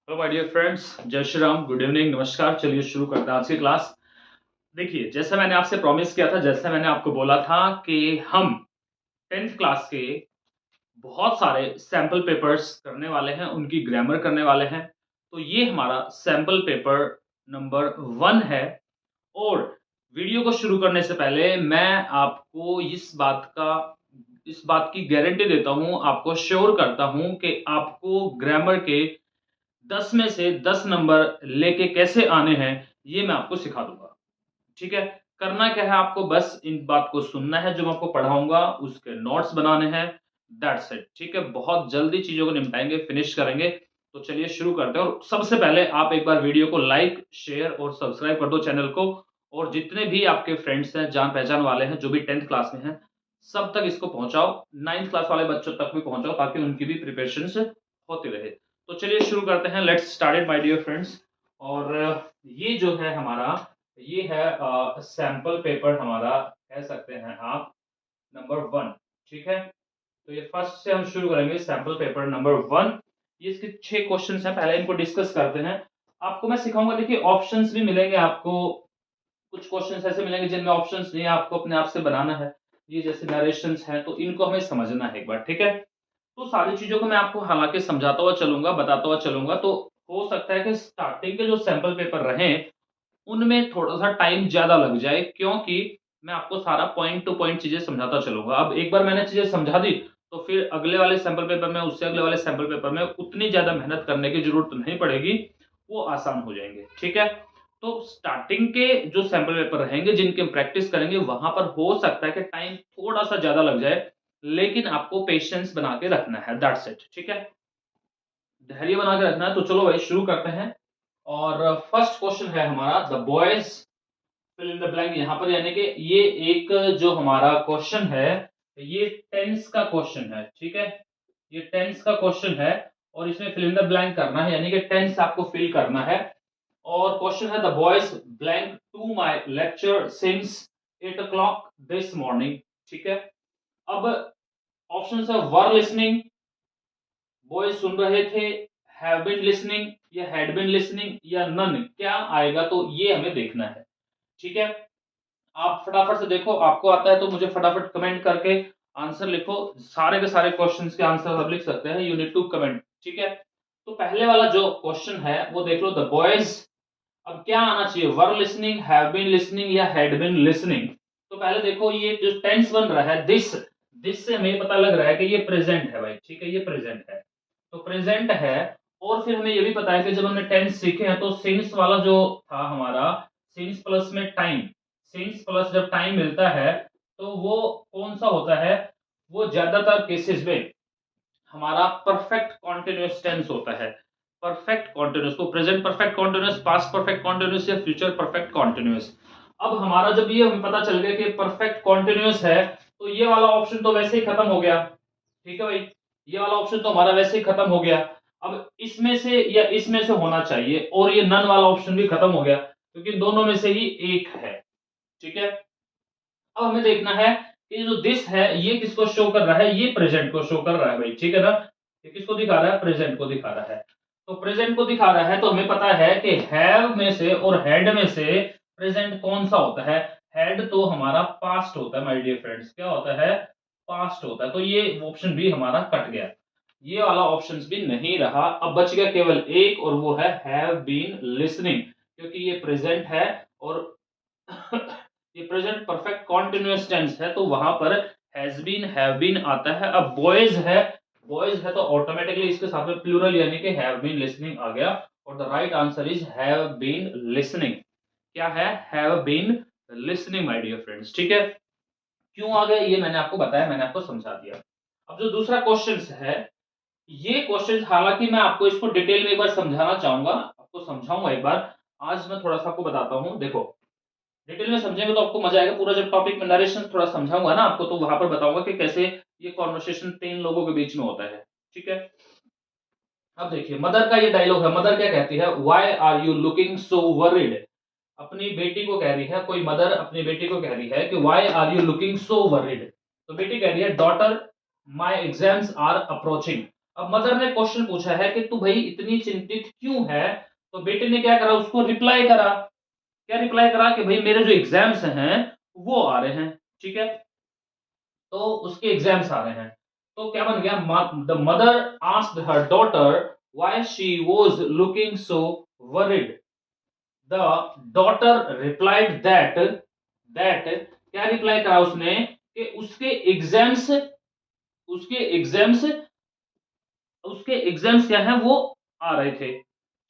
Hello my dear friends, जय Shri Ram, good evening, नमस्कार। चलिए शुरू करते हैं आज की क्लास। देखिए, जैसा मैंने आपसे प्रॉमिस किया था, जैसे मैंने आपको बोला था कि हम 10th क्लास के बहुत सारे सैंपल पेपर्स करने वाले हैं, उनकी ग्रामर करने वाले हैं। तो ये हमारा सैंपल पेपर नंबर 1 है। और वीडियो को शुरू करने से पहले मैं आपको इस बात की गारंटी देता हूँ, आपको श्योर करता हूँ कि आपको ग्रामर के 10 में से 10 नंबर लेके कैसे आने हैं, ये मैं आपको सिखा दूँगा। ठीक है? करना क्या है, आपको बस इन बात को सुनना है, जो मैं आपको पढ़ाऊँगा, उसके नोट्स बनाने हैं, दैट्स इट। ठीक है? बहुत जल्दी चीज़ों को निपटाएँगे, फिनिश करेंगे। तो चलिए शुरू करते हैं। और सबसे पहले आप एक बार वीडियो को लाइक, शेयर और सब्सक्राइब कर दो चैनल को। और जितने भी आपके फ्रेंड्स हैं, जान-पहचान वाले हैं, जो भी 10th क्लास में हैं, सब तक इसको पहुँचाओ। 9th क्लास वाले बच्चों तक भी पहुँचाओ, ताकि उनकी भी प्रिपरेशंस होती रहे। तो चलिए शुरू करते हैं। Let's start it my dear friends. और ये जो है हमारा, ये है सैंपल पेपर हमारा, कह सकते हैं आप, नंबर 1। ठीक है? तो ये फर्स्ट से हम शुरू करेंगे, सैंपल पेपर नंबर 1। ये इसके 6 क्वेश्चंस हैं, पहले इनको डिस्कस करते हैं। आपको मैं सिखाऊँगा, देखिए ऑप्शंस भी मिलेंगे आपको। कुछ क्वेश्चंस ऐसे मिलेंगे जिनमें ऑप्शंस नहीं है, आपको अपने आप से बनाना है। ये जैसे नरेशंस हैं, तो इनको हमें समझना है एक बार, ठीक है? तो सारी चीज़ों को मैं आपको हालाँकि समझाता हुआ चलूँगा, बताता हुआ चलूँगा, तो हो सकता है कि स्टार्टिंग के जो सैंपल पेपर रहें, उनमें थोड़ा-सा टाइम ज़्यादा लग जाए, क्योंकि मैं आपको सारा पॉइंट टू पॉइंट चीज़ें समझाता चलूँगा। अब एक बार मैंने चीज़ें समझा दी, तो फिर अगले वाले सैंपल पेपर में, उससे अगले वाले सैंपल पेपर में उतनी ज़्यादा मेहनत करने की ज़रूरत नहीं पड़ेगी, वो आसान हो जाएँगे, ठीक है? तो स्टार्टिंग के जो सैंपल पेपर रहेंगे, जिनकी हम प्रैक्टिस करेंगे, वहाँ पर हो सकता है कि टाइम थोड़ा-सा ज़्यादा लग जाए, लेकिन आपको पेशेंस बना के रखना है, दैट्स इट, ठीक है? धैर्य बना के रखना है, तो चलो भाई शुरू करते हैं। और फर्स्ट क्वेश्चन है हमारा, the boys fill in the blank. यहाँ पर यानी कि ये एक जो हमारा क्वेश्चन है, ये टेंस का क्वेश्चन है, ठीक है? ये टेंस का क्वेश्चन है, और इसमें फिल इन द ब्लैंक करना है, यानी कि टेंस आपको फिल करना है। और क्वेश्चन है, the boys blank to my lecture since 8 o'clock this morning. ठीक है? अब ऑप्शन है, वर लिसनिंग, बॉयज सुन रहे थे, हैव बीन लिसनिंग, या हैड बीन लिसनिंग, या नन। क्या आएगा, तो ये हमें देखना है। ठीक है? आप फटाफट से देखो, आपको आता है तो मुझे फटाफट कमेंट करके आंसर लिखो। सारे के सारे क्वेश्चंस के आंसर आप लिख सकते हैं, यू नीड टू कमेंट, ठीक है? तो पहले वाला जो क्वेश्चन है वो देख लो, द बॉयज। अब क्या आना चाहिए, were listening, have been listening, या हैड बीन लिसनिंग। तो पहले देखो, ये जो टेंस बन रहा है, दिस से हमें पता लग रहा है कि ये प्रेजेंट है भाई, ठीक है? ये प्रेजेंट है, तो प्रेजेंट है। और फिर हमें ये भी पता है कि जब हमने टेंस सीखे हैं, तो सिंस वाला जो था हमारा, सिंस प्लस में टाइम, सिंस प्लस जब टाइम मिलता है, तो वो कौन सा होता है, वो ज्यादातर केसेस में हमारा परफेक्ट कॉन्टिन्यूअस टेंस होता है। परफेक्ट कॉन्टिन्यूअस को present perfect continuous, past perfect continuous, या फ्यूचर परफेक्ट कॉन्टिन्यूअस। अब हमारा जब ये हमें पता चल गया कि परफेक्ट कॉन्टिन्यूअस है, तो ये वाला ऑप्शन तो वैसे ही खत्म हो गया। ठीक है भाई? ये वाला ऑप्शन तो हमारा वैसे ही खत्म हो गया। अब इसमें से या इसमें से होना चाहिए, और ये नन वाला ऑप्शन भी खत्म हो गया, क्योंकि दोनों में से ही एक है। ठीक है? अब हमें देखना है कि जो दिस है, ये किसको शो कर रहा है, ये प्रेजेंट को शो कर रहा है भाई, ठीक है ना? ये किसको दिखा रहा है, प्रेजेंट को दिखा रहा है। तो प्रेजेंट को दिखा रहा है, तो हमें पता है कि हैव में से और हैड में से प्रेजेंट कौन सा होता है। हैड तो हमारा पास्ट होता है माय डियर फ्रेंड्स, क्या होता है, पास्ट होता है। तो ये ऑप्शन भी हमारा कट गया, ये वाला ऑप्शन भी नहीं रहा। अब बच गया केवल एक, और वो है हैव बीन लिसनिंग, क्योंकि ये प्रेजेंट है, और ये प्रेजेंट परफेक्ट कॉन्टिन्यूअस टेंस है, तो वहां पर हैज बीन, हैव बीन आता है। अब बॉयज है तो ऑटोमेटिकली इसके साथ में प्लूरल, यानी कि हैव बीन लिसनिंग आ गया। और the right answer is have been listening. क्या है, have been listening my dear friends, ठीक है? क्यों आ गया, ये मैंने आपको बताया, मैंने आपको समझा दिया। अब जो दूसरा क्वेश्चन है, ये क्वेश्चन हालांकि मैं आपको इसको डिटेल में एक बार समझाना चाहूंगा, आपको समझाऊंगा एक बार। आज मैं थोड़ा सा आपको बताता हूँ, देखो डिटेल में समझेंगे तो आपको मजा आएगा। पूरा जब टॉपिक में नरेशन थोड़ा समझाऊंगा ना आपको, तो वहां पर बताऊंगा कि कैसे ये कॉन्वर्सेशन 3 लोगों के बीच में होता है, ठीक है? अब देखिए, मदर का ये डायलॉग है। मदर क्या कहती है, why are you looking so worried. अपनी बेटी को कह रही है, कोई मदर अपनी बेटी को कह रही है कि why are you looking so worried. तो बेटी कह रही है, daughter my exams are approaching. अब मदर ने क्वेश्चन पूछा है कि तू भाई इतनी चिंतित क्यों है, तो बेटे ने क्या करा, उसको रिप्लाई करा। क्या रिप्लाई करा कि भाई मेरे जो एग्जाम्स हैं वो आ रहे हैं, ठीक है, तो उसके एग्जाम्स आ रहे हैं। तो क्या बन गया, the mother asked her daughter why she was looking so worried. The daughter replied that क्या रिप्लाई करा उसने कि उसके एग्जाम्स उसके एग्जाम्स क्या है वो आ रहे थे,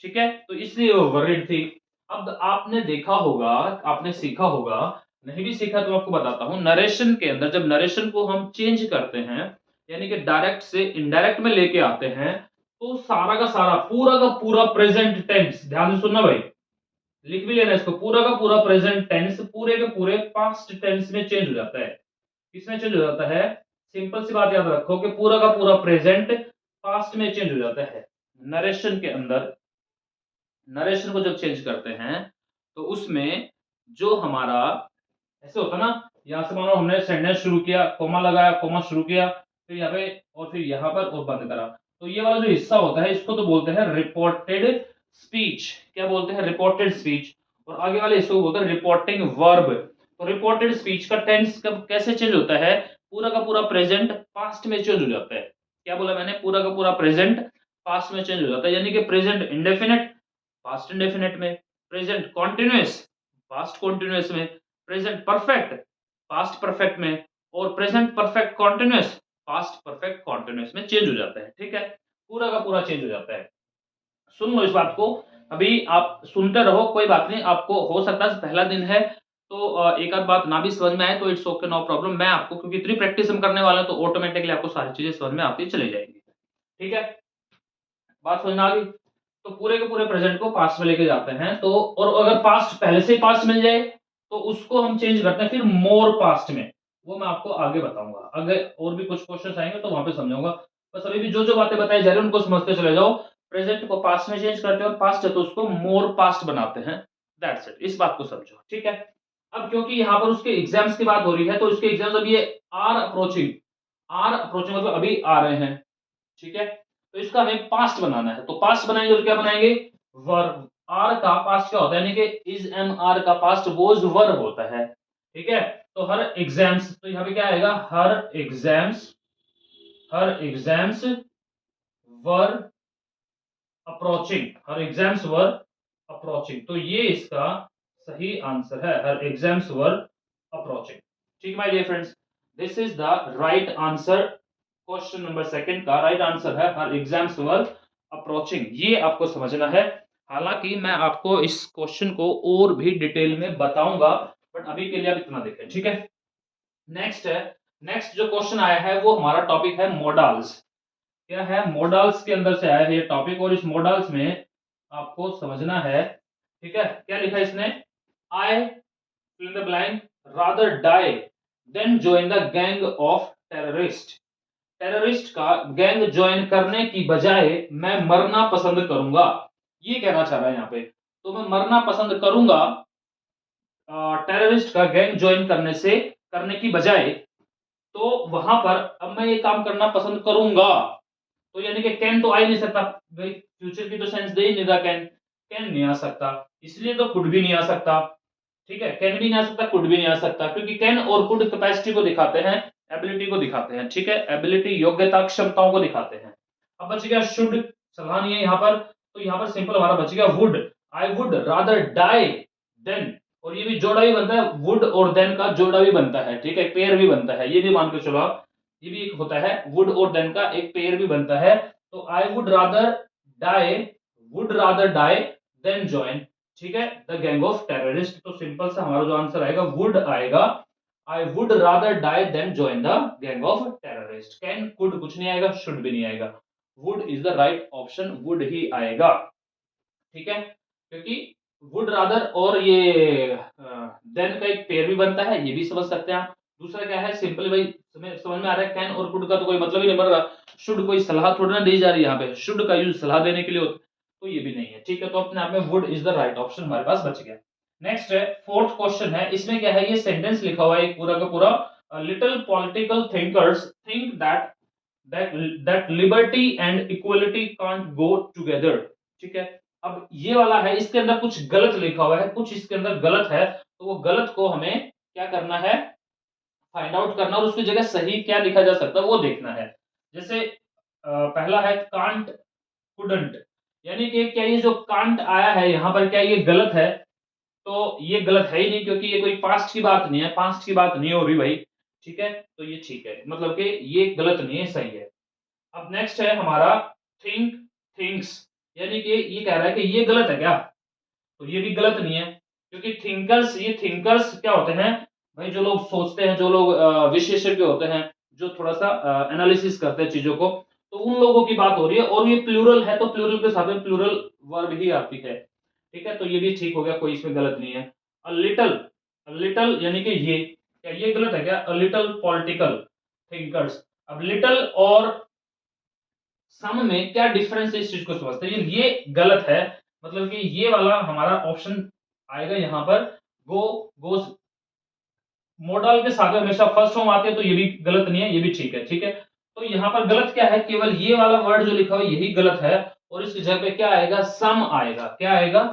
ठीक है, तो इसलिए वो वरीड थी। अब आपने देखा होगा, आपने सीखा होगा, नहीं भी सीखा तो आपको बताता हूं, नरेशन के अंदर जब नरेशन को हम चेंज करते हैं, यानी कि डायरेक्ट से इनडायरेक्ट में लेके आते हैं, तो सारा का सारा पूरा का पूरा प्रेजेंट टेंस, ध्यान से सुनना भाई, लिख भी लेना इसको, पूरा का पूरा प्रेजेंट टेंस पूरे के पूरे पास्ट टेंस में चेंज हो जाता है। किसमें चेंज हो जाता है, सिंपल सी बात याद रखो कि पूरा का पूरा प्रेजेंट पास्ट में चेंज हो जाता है। नरेशन के अंदर, नरेशन को जब चेंज करते हैं तो उसमें जो हमारा ऐसे होता ना, यहां से मानो हमने सेंटेंस शुरू किया, कोमा लगाया, कोमा शुरू किया, फिर यहाँ पे और फिर यहाँ पर और बंद करा, तो ये वाला जो हिस्सा होता है इसको तो बोलते हैं रिपोर्टेड स्पीच। क्या बोलते हैं, रिपोर्टेड स्पीच। और आगे वाले हिस्से को बोलते हैं रिपोर्टिंग वर्ब। तो रिपोर्टेड स्पीच का टेंस कब कैसे चेंज होता है, पूरा का पूरा प्रेजेंट पास्ट में चेंज हो जाता है। क्या बोला मैंने, पूरा का पूरा प्रेजेंट पास्ट में चेंज हो जाता है, यानी कि प्रेजेंट इंडेफिनेट पास्ट इंडेफिनेट में, प्रेजेंट कॉन्टिन्यूअस पास्ट कॉन्टिन्यूअस में, प्रेजेंट परफेक्ट पास्ट परफेक्ट में, और present perfect continuous past perfect continuous में चेंज हो जाता है, ठीक है, पूरा का पूरा चेंज हो जाता है। सुन लो इस बात को, अभी आप सुनते रहो, कोई बात नहीं, आपको हो सकता है पहला दिन है तो एक आध बात ना भी समझ में आए तो इट्स ओके, नो प्रॉब्लम। मैं आपको क्योंकि इतनी प्रैक्टिस हम करने वाले हैं तो ऑटोमेटिकली आपको सारी चीजें समझ में आती चली जाएंगी, ठीक है, बात समझ में आ गई। तो पूरे के पूरे प्रेजेंट को पास्ट में लेके जाते हैं, तो और अगर पास्ट पहले से ही पास्ट मिल जाए तो उसको हम चेंज करते हैं फिर मोर पास्ट में, वो मैं आपको आगे बताऊंगा, अगर और भी कुछ क्वेश्चंस आएंगे तो वहां पे समझाऊंगा। बस अभी भी जो जो बातें बताई जा रही है उनको समझते चले जाओ। प्रेजेंट को पास्ट में चेंज करते हैं और पास्ट है तो उसको मोर पास्ट बनाते हैं, दैट्स इट, इस बात को समझो, ठीक है। अब क्योंकि यहाँ पर उसके एग्जाम्स की बात हो रही है तो उसके एग्जाम्स अब ये आर अप्रोचिंग मतलब अभी आ रहे हैं, ठीक है, तो इसका हमें पास्ट बनाना है, तो पास्ट बनाएंगे तो क्या बनाएंगे, वर्ब। आर का पास्ट क्या होता है, यानी कि इज एम आर का पास्ट वोज वर्ब होता है, ठीक है। तो हर एग्जाम्स, तो यहाँ पे क्या आएगा, her exams were approaching, her exams were approaching, तो ये इसका सही आंसर है, हर एग्जाम्स वर अप्रोचिंग, ठीक my dear friends, this is the right answer. Question number second का राइट आंसर है हर एग्जाम्स वर अप्रोचिंग, ये आपको समझना है। हालांकि मैं आपको इस क्वेश्चन को और भी डिटेल में बताऊंगा, बट अभी के लिए आप इतना देखें, ठीक है। नेक्स्ट है, नेक्स्ट जो क्वेश्चन आया है वो हमारा टॉपिक है मोडाल्स। क्या है, मोडाल्स के अंदर से आया है ये टॉपिक, और इस मोडाल्स में आपको समझना है, ठीक है। क्या लिखा है इसने, आई fill in the blank rather die than join the gang of terrorist। Terrorist का गैंग ज्वाइन करने की बजाय मैं मरना पसंद करूंगा, ये कहना चाह रहा है यहाँ पे। तो मैं मरना पसंद करूंगा टेररिस्ट का गैंग ज्वाइन करने की बजाय, तो वहां पर अब मैं ये काम करना पसंद करूंगा, तो यानी कि कैन तो आ ही नहीं सकता भाई, फ्यूचर की तो सेंस दे ही नहीं रहा, कैन कैन नहीं आ सकता, इसलिए तो कुड भी नहीं आ सकता, ठीक है, कैन भी नहीं आ सकता, कुड भी नहीं आ सकता, क्योंकि कैन और कुड कैपेसिटी को दिखाते हैं, एबिलिटी को दिखाते हैं, ठीक है, एबिलिटी योग्यता क्षमताओं को दिखाते हैं। अब बच गया शुड, सलाह नहीं है यहाँ पर, तो यहाँ पर सिंपल हमारा बच गया would, I would rather die than, और ये भी जोड़ा भी बनता है, वुड और देन का जोड़ा भी बनता है, ठीक है, पेयर भी बनता है, ये भी मान के चलो आप, ये भी एक होता है, वुड और देन का एक पेयर भी बनता है। तो I die would rather die than join, ठीक है, द गैंग ऑफ टेररिस्ट, तो सिंपल सा हमारा जो आंसर आएगा वुड आएगा, I would rather die than join the gang of terrorist. Can could कुछ नहीं आएगा, शुड भी नहीं आएगा, would is the right option, would ही आएगा, ठीक है, क्योंकि वुड रादर और ये देन का एक पेयर भी बनता है, ये भी समझ सकते हैं आप। दूसरा क्या है, सिंपल भाई समझ में आ रहा है, कैन और कुड का तो कोई मतलब ही नहीं बन रहा, शुड कोई सलाह थोड़ी ना दी जा रही है यहाँ पे, शुड का यूज सलाह देने के लिए होता, तो ये भी नहीं है, ठीक है, तो अपने आप में would is the right option हमारे पास बच गया। नेक्स्ट है, फोर्थ क्वेश्चन है, इसमें क्या है, ये सेंटेंस लिखा हुआ है एक पूरा का पूरा, little political thinkers think that that liberty and equality can't go together. ठीक है, अब ये वाला है, इसके अंदर कुछ गलत लिखा हुआ है, कुछ इसके अंदर गलत है, तो वो गलत को हमें क्या करना है, फाइंड आउट करना, और उसकी जगह सही क्या लिखा जा सकता है वो देखना है। जैसे पहला है कांट कुडंट, यानी कि क्या ये जो कांट आया है यहाँ पर, क्या ये गलत है? तो ये गलत है ही नहीं, क्योंकि ये कोई पास्ट की बात नहीं है, पास्ट की बात नहीं हो रही भाई। ठीक है, तो ये ठीक है, मतलब कि ये गलत नहीं है, सही है। अब नेक्स्ट है हमारा थिंक थिंक्स, यानी कि ये कह रहा है कि ये गलत है क्या? तो ये भी गलत नहीं है, क्योंकि थिंकर्स, ये थिंकर्स क्या होते हैं भाई? जो लोग सोचते हैं, जो लोग विशेषज्ञ होते हैं, जो थोड़ा सा एनालिसिस करते हैं चीजों को, तो उन लोगों की बात हो रही है, और ये प्लूरल है, तो प्लूरल के साथ में प्लूरल वर्ब ही आती है। ठीक है, तो ये भी ठीक हो गया, कोई इसमें गलत नहीं है। अ लिटल, लिटल यानी कि ये, क्या ये गलत है क्या? A little political thinkers. अब लिटल और सम में क्या डिफरेंस है, इस चीज को समझते हैं। ये गलत है, मतलब कि ये वाला हमारा ऑप्शन आएगा यहाँ पर, गो, गोस। मॉडल के साथ में हमेशा फर्स्ट फॉर्म आती है, तो ये भी गलत नहीं है, ये भी ठीक है। ठीक है, तो यहाँ पर गलत क्या है? केवल ये वाला वर्ड जो लिखा हुआ है यही गलत है, और इसकी जगह पे क्या आएगा? सम आएगा। क्या आएगा?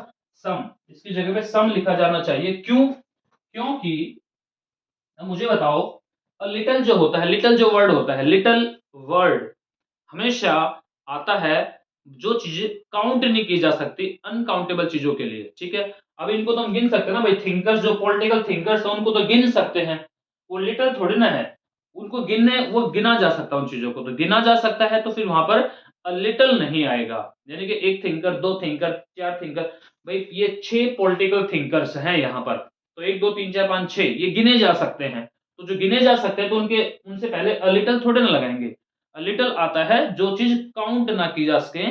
सम। इसकी जगह पे सम लिखा जाना चाहिए। क्यों? क्योंकि अब मुझे बताओ, लिटल जो होता है, लिटल जो वर्ड होता है, लिटल वर्ड हमेशा आता है जो चीजें काउंट नहीं की जा सकती, अनकाउंटेबल चीजों के लिए। ठीक है, अब इनको तो हम गिन सकते हैं ना भाई, थिंकर्स जो पॉलिटिकल थिंकर्स हैं उनको तो गिन सकते हैं, वो लिटल थोड़ी ना है, उनको गिनने, वो गिना जा सकता है, उन चीजों को तो गिना जा सकता है, तो फिर वहां पर लिटल नहीं आएगा। यानी कि एक थिंकर, दो थिंकर, चार थिंकर, भाई ये 6 पॉलिटिकल थिंकर्स हैं यहाँ पर, तो 1 2 3 4 5 6 ये गिने जा सकते हैं, तो जो गिने जा सकते हैं तो उनके, उनसे पहले अ लिटल थोड़े ना लगाएंगे। लिटल आता है जो चीज काउंट ना की जा सके,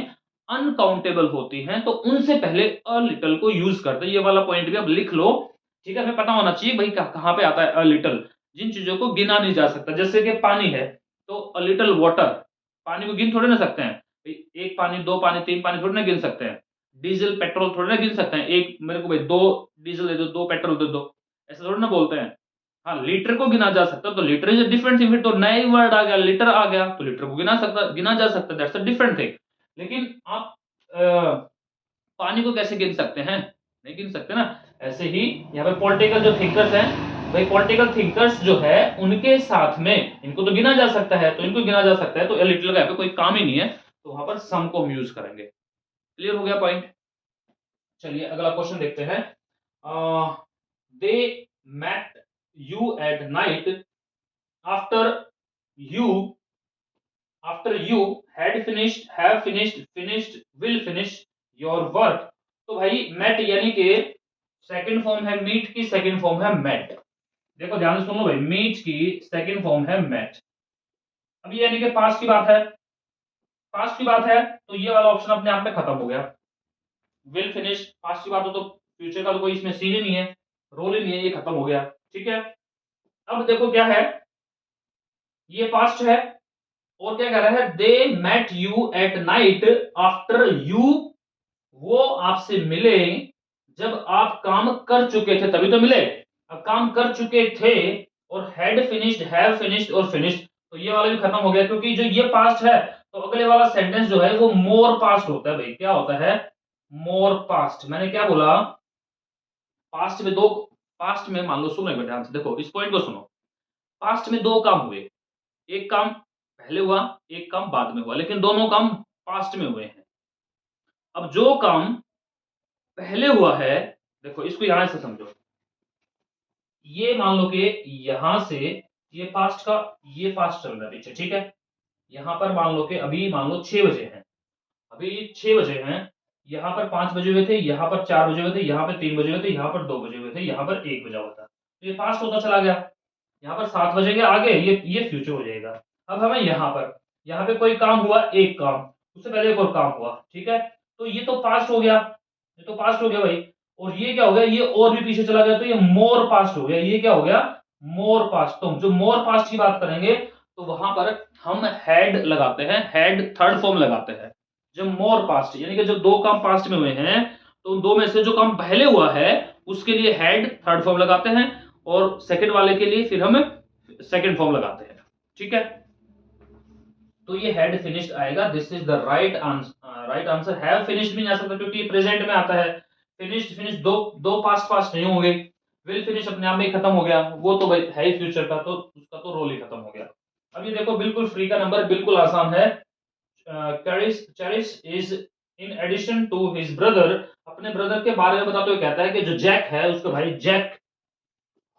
अनकाउंटेबल होती हैं, तो उनसे पहले अ लिटल को यूज करते हैं। ये वाला पॉइंट भी अब लिख लो। ठीक है, हमें पता होना चाहिए भाई कहाँ पे आता है अ लिटल, जिन चीजों को गिना नहीं जा सकता। जैसे कि पानी है, तो अ लिटल वाटर, पानी को गिन थोड़े ना सकते हैं भाई, एक पानी, दो पानी, तीन पानी थोड़ी ना गिन सकते हैं। डीजल पेट्रोल थोड़ी ना गिन सकते हैं, एक मेरे को भाई 2 डीजल दे दो, 2 पेट्रोल दे दो, ऐसा थोड़ी ना बोलते हैं। हाँ, लीटर को गिना जा सकता है, तो लीटर इज डिफरेंट थिंग, फिर तो नया वर्ड आ गया, लीटर आ गया, तो लीटर को गिना जा सकता है, दैट्स अ डिफरेंट थिंग। लेकिन आप पानी को कैसे गिन सकते हैं? नहीं गिन सकते ना। ऐसे ही यहाँ पे पॉलिटिकल जो थिंकर्स हैं भाई, पॉलिटिकल थिंकर्स जो है उनके साथ में इनको तो गिना जा सकता है, तो इनको गिना जा सकता है, तो लिटिल का यहाँ पे कोई काम ही नहीं है, तो वहां पर सम को हम यूज करेंगे। क्लियर हो गया पॉइंट? चलिए अगला क्वेश्चन देखते हैं। They met you at night after you, after you had finished, have finished, finished, will finish your work। तो भाई met यानी कि सेकंड फॉर्म है मीट की, सेकंड फॉर्म है met। देखो ध्यान से सुन लो भाई, मीट की सेकंड फॉर्म है met। अब ये यानी कि पास्ट की बात है, पास्ट की बात है, तो ये वाला ऑप्शन अपने आप में खत्म हो गया। विल फिनिश पास्ट की बात हो, तो फ्यूचर का तो कोई इसमें सीन ही नहीं है, रोल ही नहीं है, ये खत्म हो गया। ठीक है, अब देखो क्या है, ये पास्ट है, और क्या कह रहा है? They met you at night after you, वो आपसे मिले जब आप काम कर चुके थे, तभी तो मिले। अब काम कर चुके थे, और हैड फिनिश्ड, हैव फिनिश्ड और फिनिश्ड, तो ये वाला भी खत्म हो गया, क्योंकि जो ये पास्ट है, तो अगले वाला सेंटेंस जो है वो मोर पास्ट होता है भाई। क्या होता है? मोर पास्ट। मैंने क्या बोला? पास्ट में दो, पास्ट में मान लो, सुनो एक बार ध्यान से, देखो इस पॉइंट को सुनो। पास्ट में दो काम हुए, एक काम पहले हुआ, एक काम बाद में हुआ, लेकिन दोनों काम पास्ट में हुए हैं। अब जो काम पहले हुआ है, देखो इसको यहां से समझो, ये मान लो कि यहां से ये पास्ट का, ये पास्ट चल रहा है पीछे। ठीक है, यहां पर मान लो कि अभी मान लो 6 बजे हैं, अभी 6 बजे हैं, यहां पर 5 बजे हुए थे, यहां पर 4 बजे हुए थे, यहां पर 3 बजे हुए थे, यहां पर 2 बजे हुए थे, यहां पर 1 बजा हुआ था, तो ये पास्ट होता चला गया। यहाँ पर 7 बजे के आगे ये फ्यूचर हो जाएगा। अब हमें यहाँ पे कोई काम हुआ, एक काम, उससे पहले एक और काम हुआ। ठीक है, तो ये तो पास्ट हो गया, ये तो पास्ट हो गया भाई। और ये क्या हो गया? ये और भी पीछे चला गया, तो ये मोर पास्ट हो गया। ये क्या हो गया? मोर पास्ट। तो जो मोर पास्ट की बात करेंगे, तो वहां पर हम हैड लगाते हैं, हैड थर्ड फॉर्म लगाते हैं। जब मोर पास्ट यानी कि जो दो काम पास्ट में हुए हैं, तो उन दो में से जो काम पहले हुआ है उसके लिए हैड थर्ड फॉर्म लगाते हैं, और सेकंड वाले के लिए फिर हम सेकंड फॉर्म लगाते हैं। ठीक है, तो ये हैड फिनिश्ड आएगा, this is the right answer. Right answer have finished भी नहीं आ सकता क्योंकि प्रेजेंट में आता है। फिनिश्ड फिनिश दो दो पास्ट पास्ट नहीं होंगे। विल फिनिश अपने आप में खत्म हो गया, वो तो भाई है ही फ्यूचर का, तो उसका तो रोल ही खत्म हो गया। अब ये देखो बिल्कुल फ्री का नंबर, बिल्कुल आसान है। Charis is in addition to his brother, अपने ब्रदर के बारे में बताते हुए कहता है कि जो जैक है उसका भाई Jack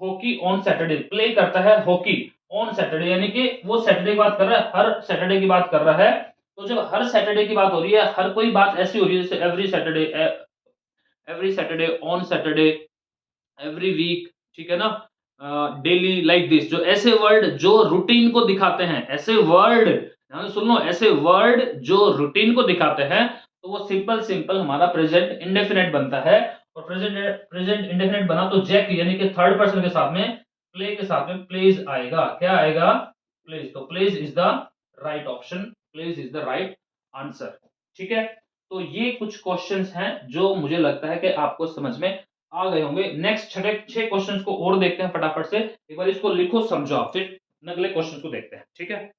hockey on Saturday play करता है, हॉकी ऑन सैटरडे यानी कि वो सैटरडे की बात कर रहा है, हर सैटरडे की बात कर रहा है। तो जब हर सैटरडे की बात हो रही है, हर कोई बात ऐसी हो रही है जैसे every Saturday, on Saturday, every week, ठीक है ना, डेली, लाइक दिस, जो ऐसे वर्ड जो रूटीन को दिखाते हैं, ऐसे वर्ड ध्यान से सुन लो, ऐसे वर्ड जो रूटीन को दिखाते हैं, तो वो सिंपल सिंपल हमारा प्रेजेंट इंडेफिनेट बनता है। और प्रेजेंट इंडेफिनेट बना तो जैक यानी कि थर्ड पर्सन के साथ में, प्ले के साथ में प्लेज आएगा। क्या आएगा? प्लेज। तो plays is the right option, plays is the right answer. ठीक है, तो ये कुछ क्वेश्चंस हैं जो मुझे लगता है कि आपको समझ में आ गए होंगे। नेक्स्ट छठे 6 क्वेश्चंस को और देखते हैं फटाफट से, एक बार इसको लिखो समझो, फिर अगले क्वेश्चन को देखते हैं। ठीक है,